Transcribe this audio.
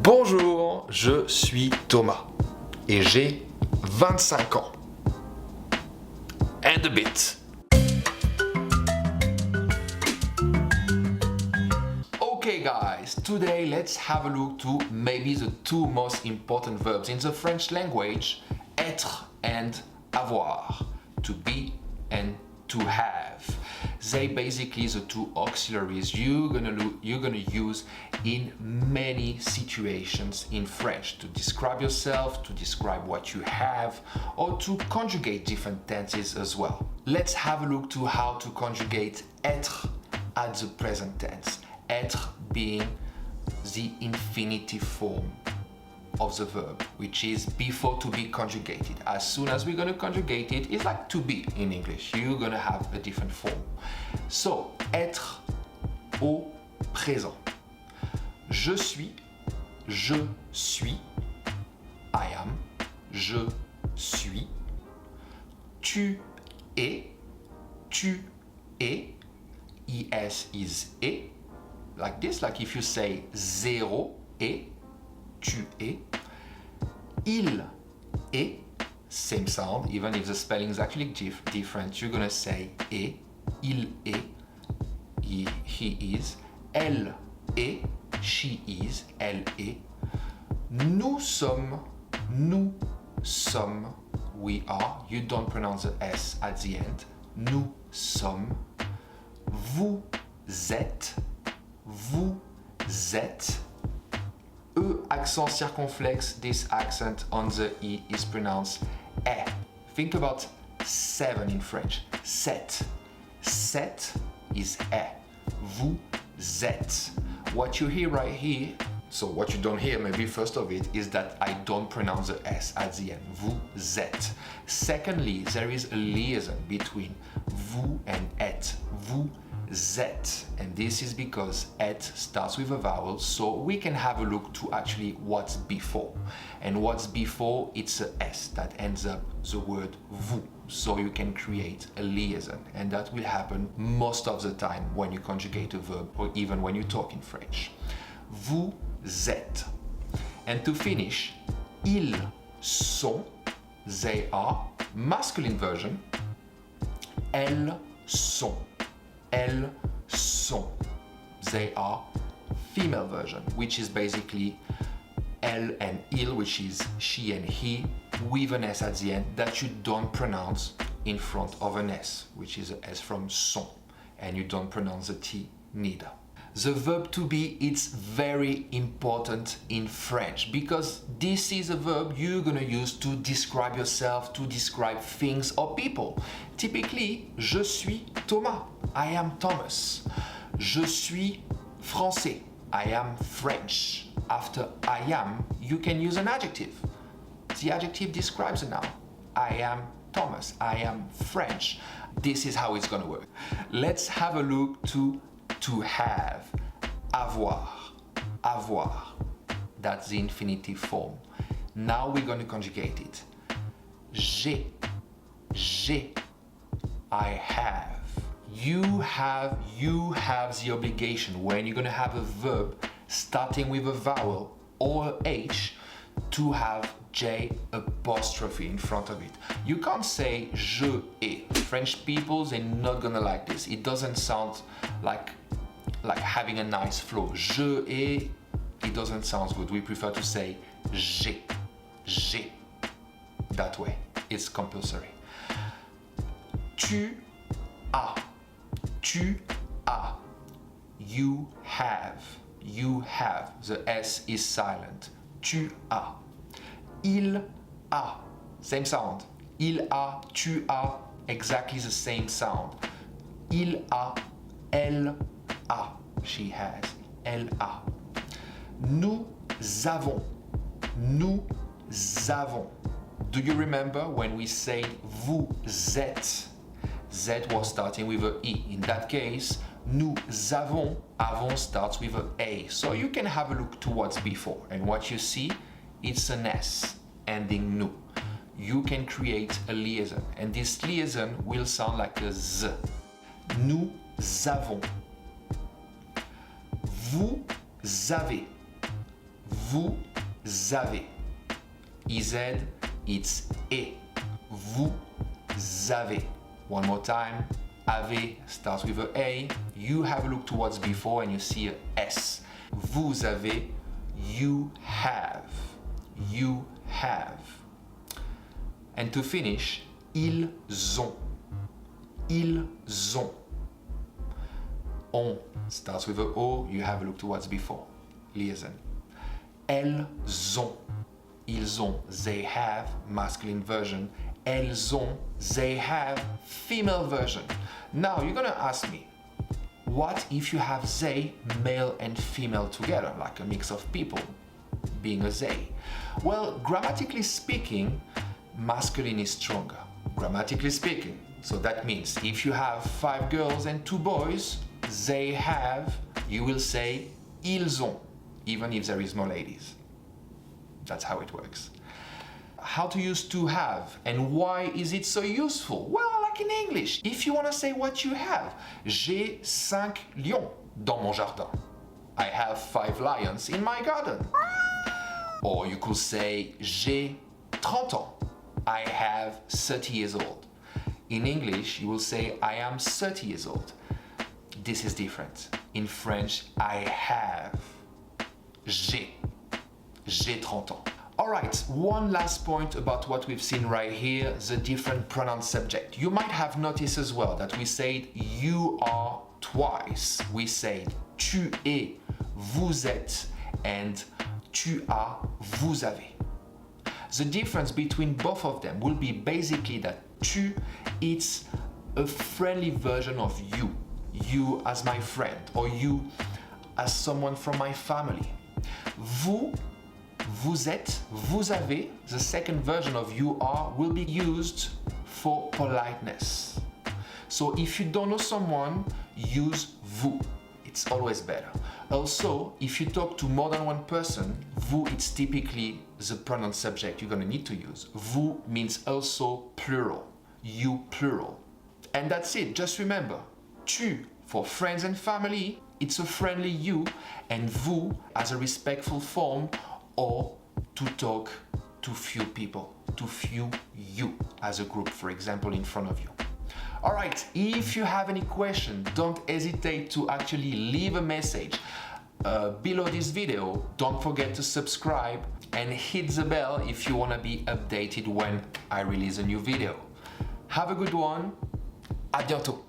Bonjour, je suis Thomas et j'ai 25 ans. And a bit. Okay guys, today let's have a look to maybe the two most important verbs in the French language, être and avoir, to be and to have. They basically the two auxiliaries you're gonna use in many situations in French to describe yourself, to describe what you have, or to conjugate different tenses as well. Let's have a look to how to conjugate être at the present tense. Être being the infinitive form of the verb, which is before to be conjugated. As soon as we're going to conjugate it, it's like to be in English. You're going to have a different form. So, être au présent. Je suis, I am, je suis. Tu es, es is et. Like this, like if you say zéro est, tu es. Il est, same sound, even if the spelling is actually different, you're gonna say est, il est, he is. Elle est, she is, elle est. Nous sommes, we are. You don't pronounce the S at the end. Nous sommes. Vous êtes. Accent circonflexe, this accent on the E is pronounced E. Think about 7 in French. Sept. Sept is E. Vous êtes. What you hear right here, so what you don't hear maybe first of it, is that I don't pronounce the S at the end. Vous êtes. Secondly, there is a liaison between vous and et. Vous êtes, and this is because et starts with a vowel, so we can have a look to actually what's before. And what's before, it's a S that ends up the word vous, so you can create a liaison, and that will happen most of the time when you conjugate a verb or even when you talk in French. Vous êtes. And to finish, ils sont, they are, masculine version. Elles sont. Elles sont. They are, female version, which is basically elle and il, which is she and he, with an S at the end that you don't pronounce in front of an S, which is a S from sont, and you don't pronounce the T neither. The verb to be, it's very important in French because this is a verb you're gonna use to describe yourself, to describe things or people. Typically, je suis Thomas, I am Thomas. Je suis français, I am French. After I am, you can use an adjective. The adjective describes a noun. I am Thomas, I am French. This is how it's gonna work. Let's have a look to have, avoir, that's the infinitive form. Now we're going to conjugate it. J'ai, I have. You have the obligation when you're going to have a verb starting with a vowel or H to have J apostrophe in front of it. You can't say je ai. French people, they're not gonna like this. It doesn't sound like having a nice flow. Je ai, it doesn't sound good. We prefer to say j'ai. That way, it's compulsory. Tu as. You have. The S is silent. Tu as. Il a. Same sound. Il a, tu as, exactly the same sound. Il a, elle a. She has. Elle a. Nous avons. Do you remember when we said vous êtes? Z was starting with a E. In that case, nous avons, avons starts with a A. So you can have a look to what's before. And what you see, it's an S ending nous. You can create a liaison. And this liaison will sound like a Z. Nous avons. Vous avez. Vous avez. EZ, it's E. Vous avez. One more time. Avez starts with a. You have a look towards before and you see a S. Vous avez. You have. You have. And to finish, ils ont. Ils ont. On starts with a O, you have a look towards before. Liaison. Elles ont. Ils ont, they have, masculine version. Elles ont, they have, female version. Now you're gonna ask me, what if you have they, male and female together, like a mix of people, being a they? Well, grammatically speaking, masculine is stronger. Grammatically speaking. So that means if you have 5 girls and 2 boys, they have, you will say ils ont, even if there is no ladies. That's how it works. How to use to have and why is it so useful? Well, like in English, if you want to say what you have, j'ai 5 lions dans mon jardin. I have 5 lions in my garden. Or you could say j'ai 30 ans. I have 30 years old. In English, you will say I am 30 years old. This is different. In French, I have. J'ai 30 ans. Alright, one last point about what we've seen right here, the different pronoun subject. You might have noticed as well that we said you are twice. We said tu es, vous êtes, and tu as, vous avez. The difference between both of them will be basically that tu, it's a friendly version of you. You as my friend, or you as someone from my family. Vous, vous êtes, vous avez, the second version of you are, will be used for politeness. So if you don't know someone, use vous. It's always better. Also, if you talk to more than one person, vous, it's typically the pronoun subject you're going to need to use. Vous means also plural. You plural. And that's it. Just remember, tu for friends and family, it's a friendly you, and vous as a respectful form, or to talk to few people, to few you as a group, for example, in front of you. All right, if you have any question, don't hesitate to actually leave a message below this video. Don't forget to subscribe and hit the bell if you want to be updated when I release a new video. Have a good one. À bientôt.